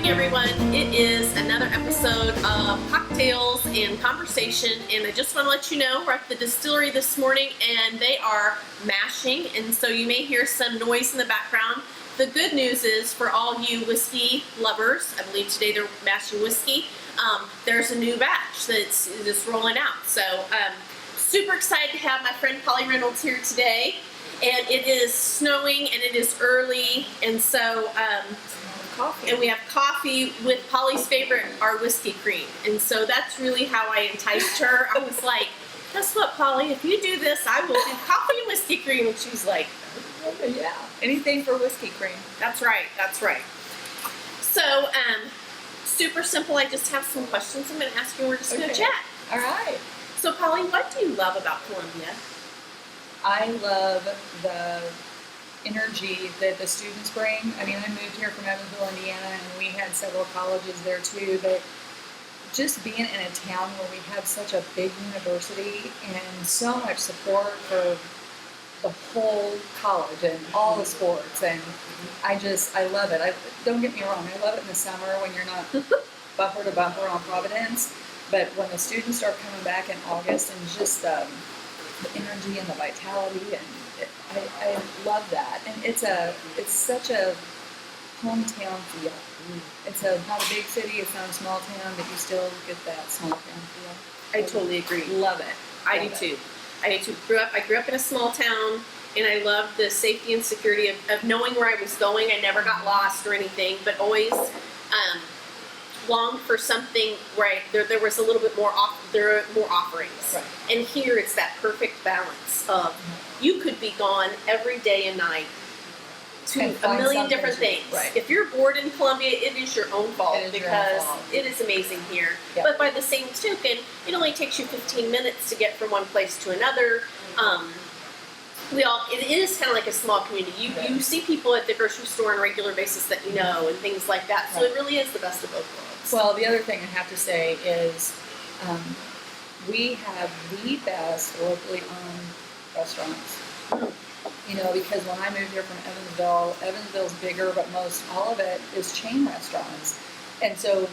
everyone. It is another episode of Cocktails and Conversation, and I just want to let you know we're at the distillery this morning and they are mashing, and so you may hear some noise in the background. The good news is for all you whiskey lovers, I believe today they're mashing whiskey, there's a new batch that's just rolling out. So super excited to have my friend Polly Reynolds here today, and it is snowing and it is early, and so coffee. And we have coffee with Polly's favorite, our whiskey cream. And so that's really how I enticed her. I was like, guess what, Polly? If you do this, I will do coffee and whiskey cream. And she's like, yeah, anything for whiskey cream. That's right, that's right. So, super simple. I just have some questions I'm going to ask you and we're just going to chat. All right. So, Polly, what do you love about Columbia? I love the energy that the students bring. I mean, I moved here from Evansville, Indiana, and we had several colleges there too, but just being in a town where we have such a big university and so much support for the whole college and all the sports, and I love it. Don't get me wrong, I love it in the summer when you're not bumper to bumper on Providence, but when the students start coming back in August and just the energy and the vitality, and I love that. And it's such a hometown feel. It's not a big city, it's not a small town, but you still get that small town feel. I totally agree. Love it. I do too. I grew up in a small town, and I loved the safety and security of knowing where I was going. I never got lost or anything, but always longed for something where there was a little bit more there are more offerings. Right. And here it's that perfect balance of you could be gone every day and night to a million different things. Right. If you're bored in Columbia, it is your own fault because it is amazing here. Yep. But by the same token, it only takes you 15 minutes to get from one place to another. It is kind of like a small community. You see people at the grocery store on a regular basis that you know and things like that. So it really is the best of both worlds. Well, the other thing I have to say is we have the best locally owned restaurants. You know, because when I moved here from Evansville's bigger, but all of it is chain restaurants. And so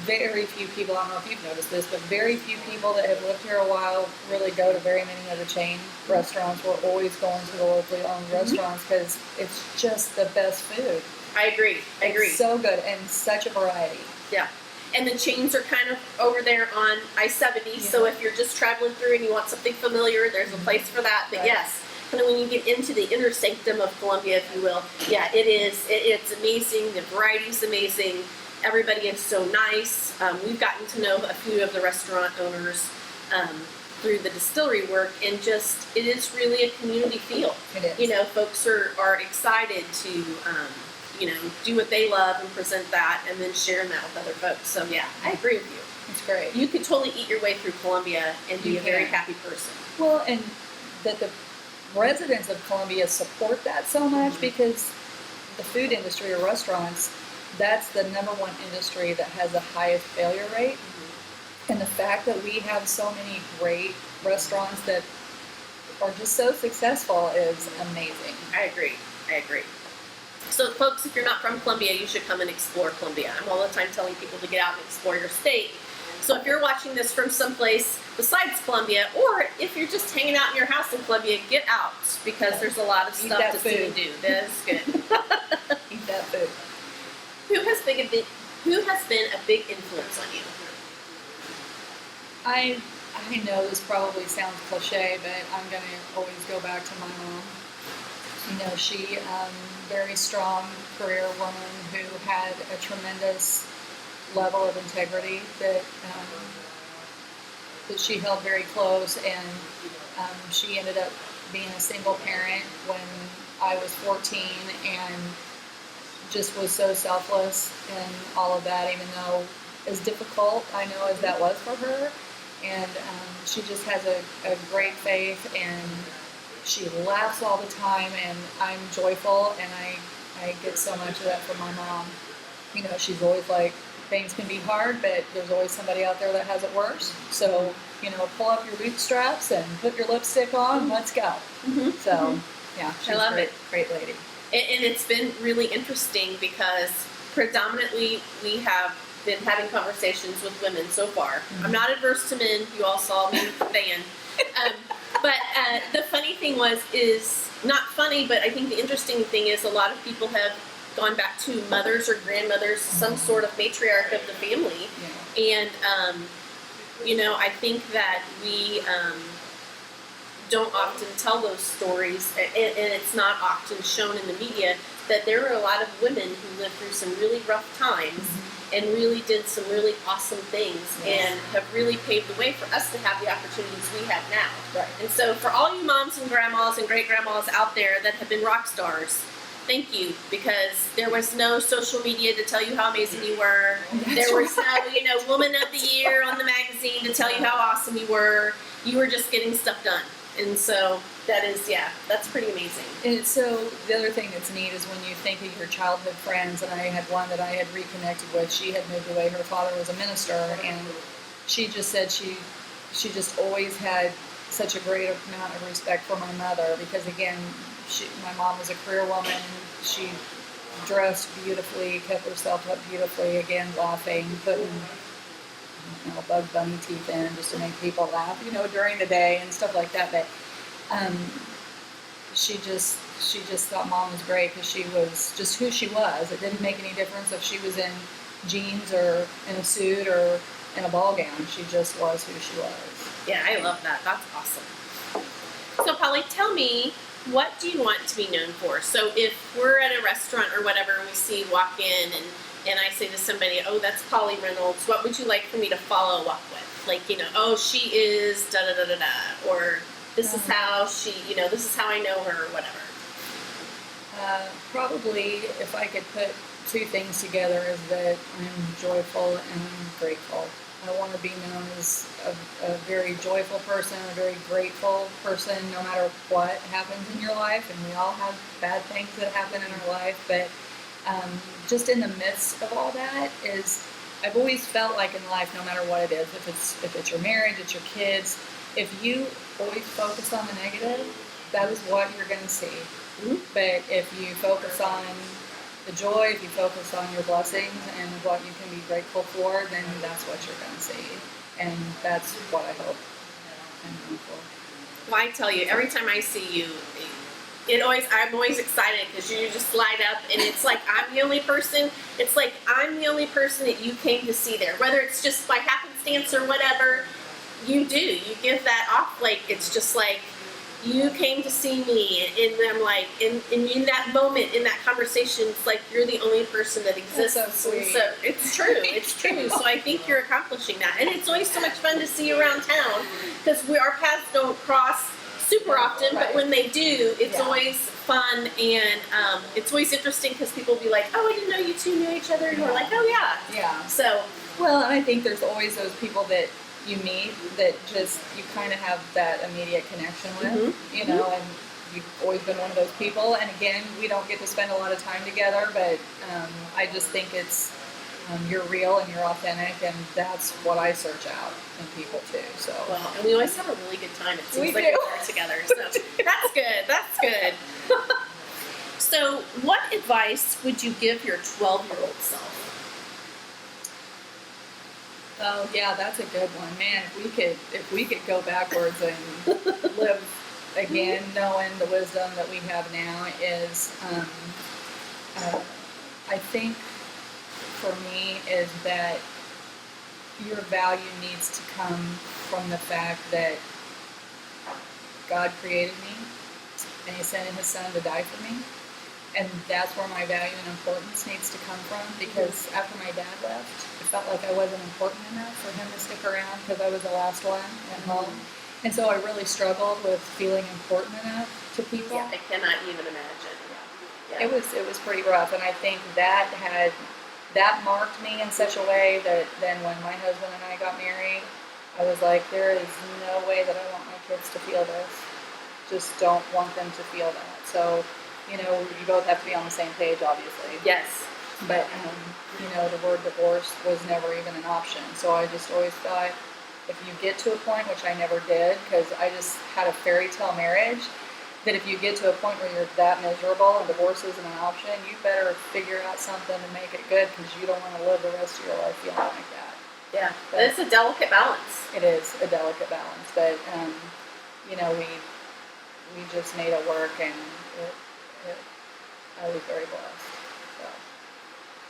very few people, I don't know if you've noticed this, but very few people that have lived here a while really go to very many of the chain restaurants. We're always going to the locally owned restaurants because it's just the best food. I agree. It's so good and such a variety. Yeah. And the chains are kind of over there on I-70, so if you're just traveling through and you want something familiar, there's a place for that. But yes, kind of when you get into the inner sanctum of Columbia, if you will, yeah, it's amazing. The variety's amazing. Everybody is so nice. We've gotten to know a few of the restaurant owners through the distillery work, and just it is really a community feel. It is. You know, folks are excited to do what they love and present that, and then sharing that with other folks. So yeah, I agree with you. It's great. You could totally eat your way through Columbia and be a very happy person. Well, and that the residents of Columbia support that so much because the food industry or restaurants, that's the number one industry that has the highest failure rate. And the fact that we have so many great restaurants that are just so successful is amazing. I agree. So folks, if you're not from Columbia, you should come and explore Columbia. I'm all the time telling people to get out and explore your state. So if you're watching this from someplace besides Columbia, or if you're just hanging out in your house in Columbia, get out because there's a lot of stuff to see and do. That is good. Eat that food. Who has been a big influence on you? I know this probably sounds cliche, but I'm going to always go back to my mom. You know, she very strong career woman who had a tremendous level of integrity that she held very close, and she ended up being a single parent when I was 14 and just was so selfless and all of that, even though as difficult I know as that was for her. And she just has a great faith, and she laughs all the time, and I'm joyful, and I get so much of that from my mom. You know, she's always like, things can be hard, but there's always somebody out there that has it worse. So, you know, pull up your bootstraps and put your lipstick on, and let's go. So, yeah, she's I love it. Great lady. And it's been really interesting because predominantly we have been having conversations with women so far. I'm not adverse to men. You all saw me fan. But the funny thing is not funny, but I think the interesting thing is a lot of people have gone back to mothers or grandmothers, some sort of matriarch of the family. And, I think that we don't often tell those stories, and it's not often shown in the media, that there are a lot of women who lived through some really rough times and really did some really awesome things and have really paved the way for us to have the opportunities we have now. Right. And so for all you moms and grandmas and great-grandmas out there that have been rock stars, thank you, because there was no social media to tell you how amazing you were. There was no, Woman of the Year on the magazine to tell you how awesome you were. You were just getting stuff done. And so that's pretty amazing. And so the other thing that's neat is when you think of your childhood friends, and I had one that I had reconnected with. She had moved away. Her father was a minister, and she just said she just always had such a great amount of respect for my mother because, again, my mom was a career woman. She dressed beautifully, kept herself up beautifully, again, laughing, putting Bugs Bunny teeth in just to make people laugh, during the day and stuff like that. But she just thought Mom was great because she was just who she was. It didn't make any difference if she was in jeans or in a suit or in a ball gown. She just was who she was. Yeah, I love that. That's awesome. So, Polly, tell me, what do you want to be known for? So if we're at a restaurant or whatever and we see you walk in and I say to somebody, oh, that's Polly Reynolds, what would you like for me to follow up with? Like, oh, she is da-da-da-da-da, or this is how she, this is how I know her, or whatever. Probably, if I could put two things together, is that I'm joyful and I'm grateful. I want to be known as a very joyful person, a very grateful person, no matter what happens in your life. And we all have bad things that happen in our life, but just in the midst of all that I've always felt like in life, no matter what it is, if it's your marriage, it's your kids, if you always focus on the negative, that is what you're going to see. Mm-hmm. But if you focus on the joy, if you focus on your blessings and what you can be grateful for, then that's what you're going to see. And that's what I hope I'm going for. Well, I tell you, every time I see you, I'm always excited because you just light up, and it's like I'm the only person. It's like I'm the only person that you came to see there, whether it's just by happenstance or whatever. You do. You give that off like it's just like you came to see me, and I'm like, in that moment, in that conversation, it's like you're the only person that exists. That's so sweet. So it's true. It's true. So I think you're accomplishing that, and it's always so much fun to see you around town because our paths don't cross super often, but when they do, it's always fun, and it's always interesting because people will be like, oh, I didn't know you two knew each other, and we're like, oh yeah. So, well, and I think there's always those people that you meet that just you kind of have that immediate connection with, and you've always been one of those people. And again, we don't get to spend a lot of time together, but I just think it's you're real and you're authentic, and that's what I search out in people too. So well, and we always have a really good time. It seems we like do. we're together. So that's good. That's good. So, what advice would you give your 12-year-old self? Oh yeah, that's a good one, man. If we could go backwards and live again, knowing the wisdom that we have now is, I think for me is that your value needs to come from the fact that God created me and He sent His Son to die for me. And that's where my value and importance needs to come from, because after my dad left, it felt like I wasn't important enough for him to stick around because I was the last one at home. And so I really struggled with feeling important enough to people. Yeah, I cannot even imagine. Yeah. It was pretty rough, and I think that marked me in such a way that then when my husband and I got married, I was like, there is no way that I want my kids to feel this. Just don't want them to feel that. So, you both have to be on the same page, obviously. Yes. But, the word divorce was never even an option. So I just always thought, if you get to a point, which I never did, because I just had a fairy tale marriage, that if you get to a point where you're that miserable and divorce isn't an option, you better figure out something to make it good because you don't want to live the rest of your life feeling like that. Yeah, But it's a delicate balance. it is a delicate balance, but you know, we just made it work, and I was very blessed. So.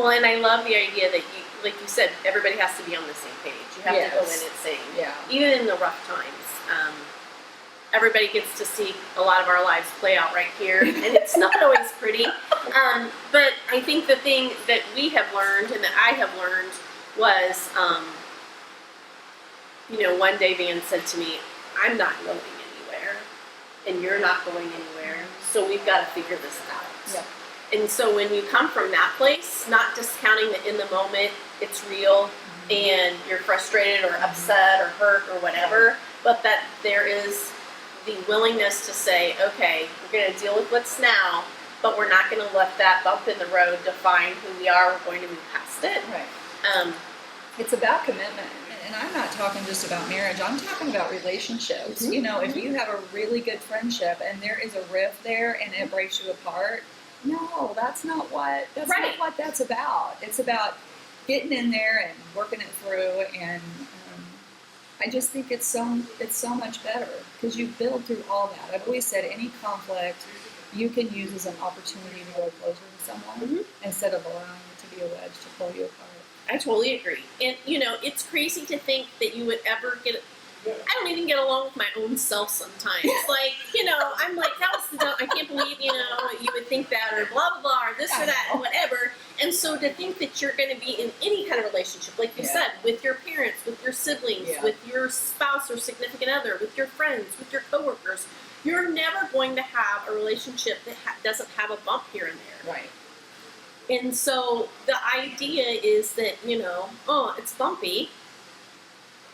Well, and I love the idea that you, like you said, everybody has to be on the same page. You have to go in and sing. Yeah. Even in the rough times. Everybody gets to see a lot of our lives play out right here, and it's not always pretty. But I think the thing that we have learned and that I have learned was, you know, one day Van said to me, I'm not going anywhere, and you're not going anywhere, so we've got to figure this out. Yeah. And so when you come from that place, not discounting that in the moment it's real and you're frustrated or upset or hurt or whatever, but that there is the willingness to say, okay, we're going to deal with what's now, but we're not going to let that bump in the road define who we are. We're going to move past it. Right. It's about commitment. And I'm not talking just about marriage. I'm talking about relationships. Mm-hmm. You know, if you have a really good friendship and there is a rift there and it breaks you apart, no, that's not what that's about. It's about getting in there and working it through. And I just think it's so much better because you build through all that. I've always said any conflict you can use as an opportunity to go closer to someone instead of allowing it to be a wedge to pull you apart. I totally agree. And, you know, it's crazy to think that you would ever get... I don't even get along with my own self sometimes. Like, you know, I'm like, that was the dumb... I can't believe, you know, you would think that, or blah, blah, blah, or this or that, and whatever. And so to think that you're going to be in any kind of relationship, like you said, with your parents, with your siblings, with your spouse or significant other, with your friends, with your coworkers, you're never going to have a relationship that doesn't have a bump here and there. Right. And so the idea is that, you know, oh, it's bumpy.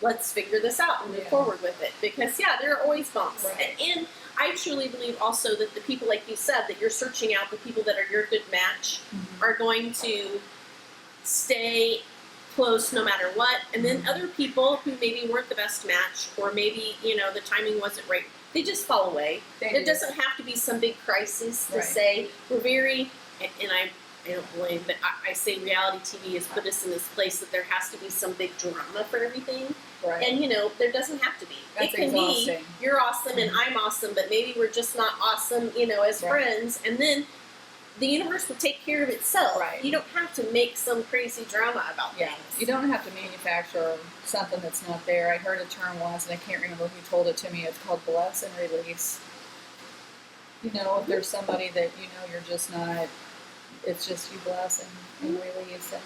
Let's figure this out and move forward with it. Because, there are always bumps. Right. And I truly believe also that the people, like you said, that you're searching out, the people that are your good match, are going to stay close no matter what. And then other people who maybe weren't the best match, or maybe, you know, the timing wasn't right, they just fall away. It doesn't have to be some big crisis to say we're very, and I don't blame, but I say reality TV has put us in this place that there has to be some big drama for everything. Right. And, you know, there doesn't have to be. That's it can exhausting. be, you're awesome and I'm awesome, but maybe we're just not awesome, you know, as friends. And then the universe will take care of itself. Right. You don't have to make some crazy drama about things. You don't have to manufacture something that's not there. I heard a term once, and I can't remember who told it to me. It's called bless and release. You know, if there's somebody that, you know, you're just not... It's just you bless and release and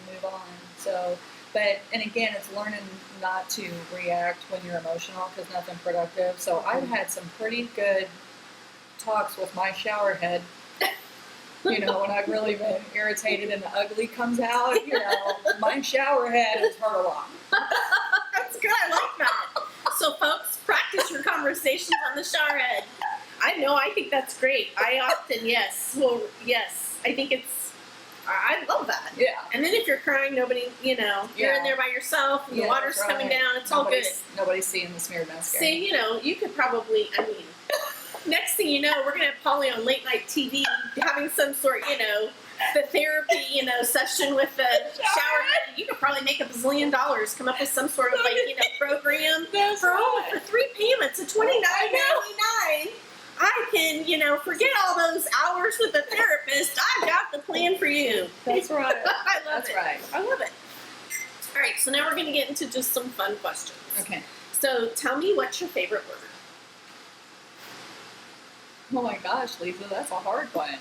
move on. So, but, and again, it's learning not to react when you're emotional because nothing productive. So I've had some pretty good talks with my shower head. You know, when I've really been irritated and the ugly comes out, you know, my shower head has hurt a lot. That's good. I like that. So, folks, practice your conversations on the shower head. I think that's great. I often, I think it's, I love that. Yeah. And then if you're crying, nobody, you know, you're in there by yourself, and the water's coming down, it's all good. Nobody's seeing the smeared mascara. See, you know, you could probably, next thing you know, we're going to have Polly on late night TV having some sort, you know, the therapy, you know, session with the shower head. You could probably make $1 bazillion, come up with some sort of, like, you know, program for 3 payments of $29.99. I can, you know, forget all those hours with the therapist. I've got the plan for you. That's right. I love That's it. right. I love it. All right, so now we're going to get into just some fun questions. Okay. So tell me, what's your favorite word? Oh my gosh, Lisa, that's a hard one.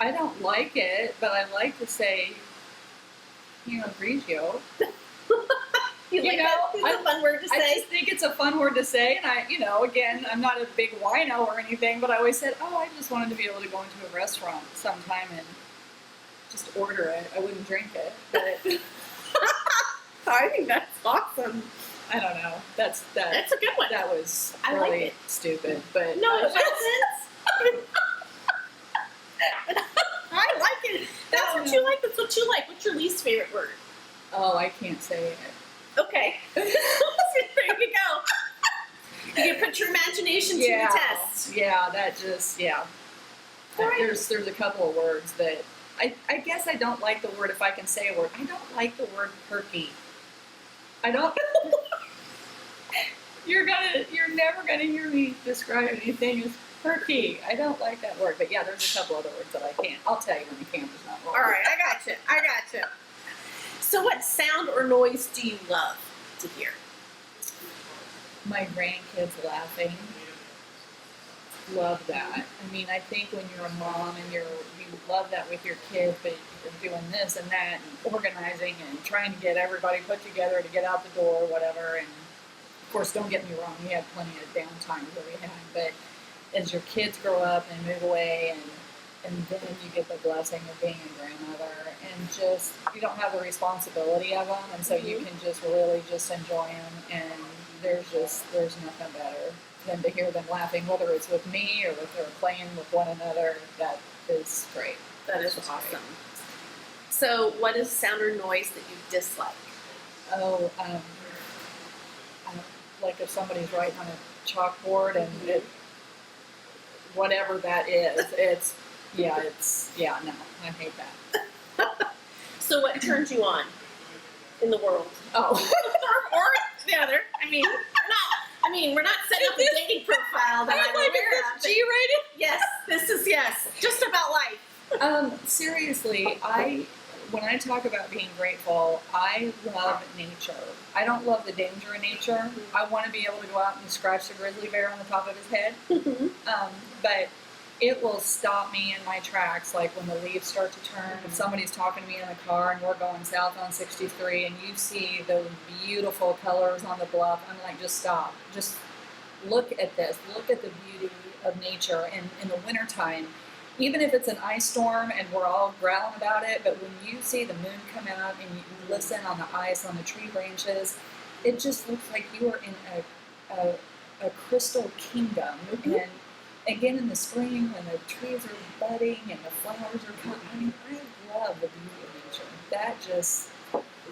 I don't like it, but I like to say, you know, grigio. You like that? It's a fun word to say. I just think it's a fun word to say, and I, you know, again, I'm not a big wino or anything, but I always said, I just wanted to be able to go into a restaurant sometime and just order it. I wouldn't drink it, but I think that's awesome. I don't know. That's a good one. That was I really like it. stupid, but No, it wasn't. I like it. That's what you like. That's what you like. What's your least favorite word? Oh, I can't say it. Okay. There you go. You can put your imagination to the test. Yeah, that just, yeah. Right. There's a couple of words that, I guess I don't like the word, if I can say a word, I don't like the word perky. I don't, you're never gonna hear me describe anything as perky. I don't like that word, but yeah, there's a couple other words that I can't. I'll tell you when the camera's not rolling. All right, I got you. So what sound or noise do you love to hear? My grandkids laughing. Love that. I mean, I think when you're a mom and you love that with your kids, but you're doing this and that and organizing and trying to get everybody put together to get out the door or whatever. And of course, don't get me wrong, we had plenty of downtime that we had, but as your kids grow up and move away and then you get the blessing of being a grandmother and just, you don't have the responsibility of them, and so you can just really just enjoy them, and there's nothing better than to hear them laughing, whether it's with me or if they're playing with one another. That is great. That is awesome. So what is sound or noise that you dislike? Oh, like if somebody's writing on a chalkboard and whatever that is, no, I hate that. So what turns you on in the world? Oh. or the other. We're not setting up a dating profile that I'm aware of. G-rated? Yes, this is just about life. Seriously, when I talk about being grateful, I love nature. I don't love the danger of nature. I want to be able to go out and scratch the grizzly bear on the top of his head. But it will stop me in my tracks, like when the leaves start to turn, if somebody's talking to me in the car and we're going south on 63 and you see those beautiful colors on the bluff, I'm like, just stop. Just look at this. Look at the beauty of nature. And in the wintertime, even if it's an ice storm and we're all growling about it, but when you see the moon come out and you listen on the ice, on the tree branches, it just looks like you are in a crystal kingdom. And again, in the spring, when the trees are budding and the flowers are coming, I mean, I love the beauty of nature. That just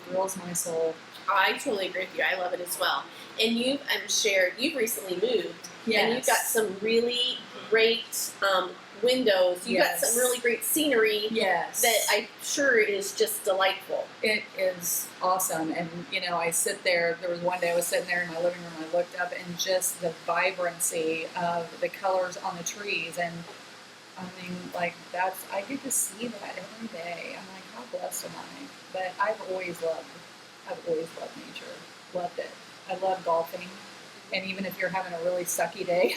thrills my soul. I totally agree with you. I love it as well. And you've recently moved. Yes. And you've got some really great windows. You've got some really great scenery. Yes. That I'm sure is just delightful. It is awesome. And, I sit there. There was one day I was sitting there in my living room. I looked up and just the vibrancy of the colors on the trees. And, I mean, like, I get to see that every day. I'm like, how blessed am I? But I've always loved nature. Loved it. I love golfing. And even if you're having a really sucky day,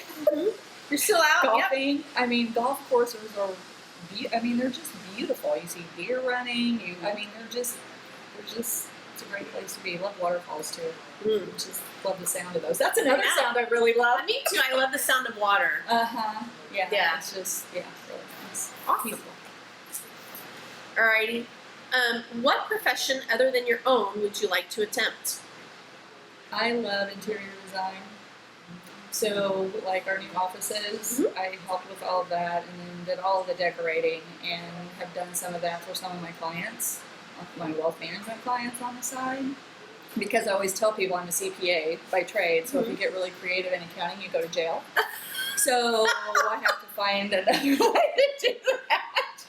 you're still out golfing. Yep. I mean, golf courses are, they're just beautiful. You see deer running. They're just, it's a great place to be. Love waterfalls too. Just love the sound of those. That's another sound I really love. Me too. I love the sound of water. Yeah. It's just, really nice. Awesome. Peaceful. Alrighty. What profession other than your own would you like to attempt? I love interior design. So, like our new offices, I helped with all of that and then did all of the decorating and have done some of that for some of my clients, my wealth management clients on the side. Because I always tell people I'm a CPA by trade, so if you get really creative in accounting, you go to jail. So I have to find another way to do that.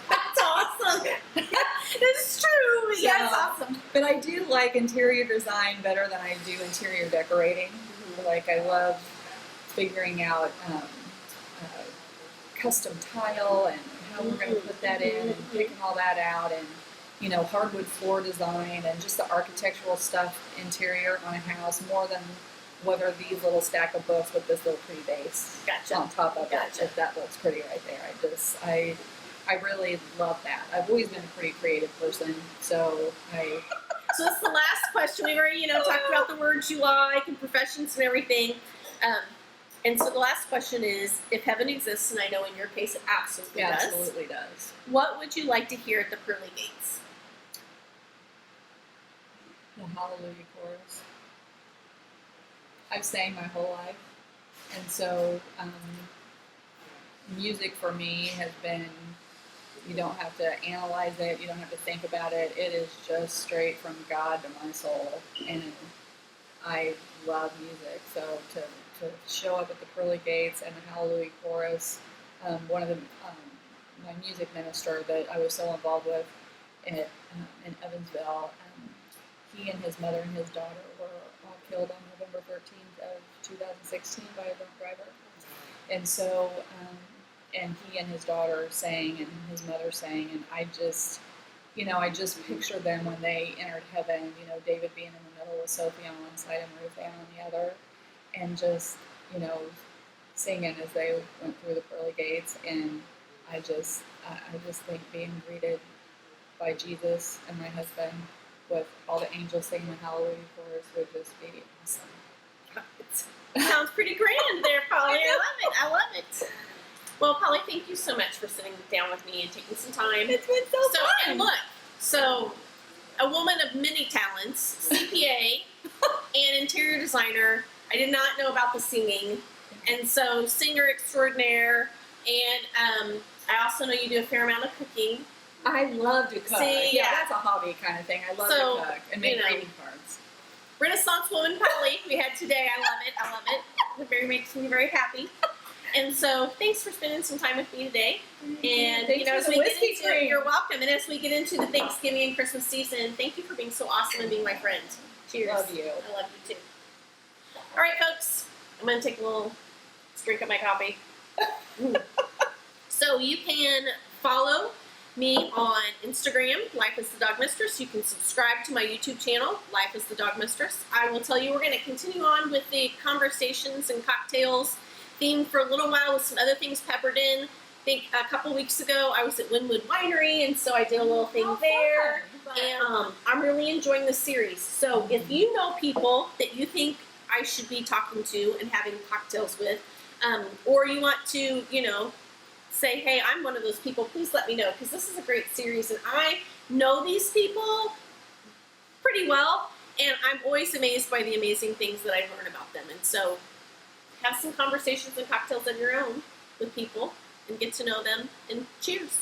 That's awesome. It's true. That's awesome. But I do like interior design better than I do interior decorating. Like, I love figuring out custom tile and how we're going to put that in and picking all that out, and hardwood floor design and just the architectural stuff interior on a house, more than whether these little stack of books with this little pretty base on top of it. If that looks pretty right there. I really love that. I've always been a pretty creative person, so that's the last question. We've already, talked about the words you like and professions and everything. And so the last question is, if heaven exists, and I know in your case it absolutely does. What would you like to hear at the pearly gates? The Hallelujah Chorus. I've sang my whole life, and so music for me has been You don't have to analyze it. You don't have to think about it. It is just straight from God to my soul. And I love music. So to show up at the pearly gates and the Hallelujah chorus, one of the my music minister that I was so involved with in Evansville, he and his mother and his daughter were all killed on November 13th of 2016 by a drunk driver. And so, and he and his daughter sang, and his mother sang, and I just picture them when they entered heaven, David being in the middle with Sophie on one side and Ruth Ann on the other, and just, singing as they went through the pearly gates. And I just think being greeted by Jesus and my husband with all the angels singing the Hallelujah chorus would just be awesome. Sounds pretty grand there, Polly. I love it. Well, Polly, thank you so much for sitting down with me and taking some time. It's been so fun. And look, so a woman of many talents, CPA and interior designer. I did not know about the singing, and so singer extraordinaire. And I also know you do a fair amount of cooking. I love to cook. See, yeah, that's a hobby kind of thing. I love to cook and make greeting cards. Renaissance woman Polly we had today. I love it. It makes me very happy. And so thanks for spending some time with me today. And as we get into, you're welcome. And as we get into the Thanksgiving and Christmas season, thank you for being so awesome and being my friend. Cheers. Love you. I love you too. All right, folks. I'm going to take a little drink of my coffee. So you can follow me on Instagram, Life is the DogMistress. You can subscribe to my YouTube channel, Life is the DogMistress. I will tell you we're going to continue on with the conversations and cocktails theme for a little while with some other things peppered in. I think a couple weeks ago I was at Wynwood Winery, and so I did a little thing there. And I'm really enjoying the series. So if you know people that you think I should be talking to and having cocktails with, or you want to, say, hey, I'm one of those people, please let me know, because this is a great series, and I know these people pretty well, and I'm always amazed by the amazing things that I learn about them. And so have some conversations and cocktails of your own with people and get to know them, and cheers.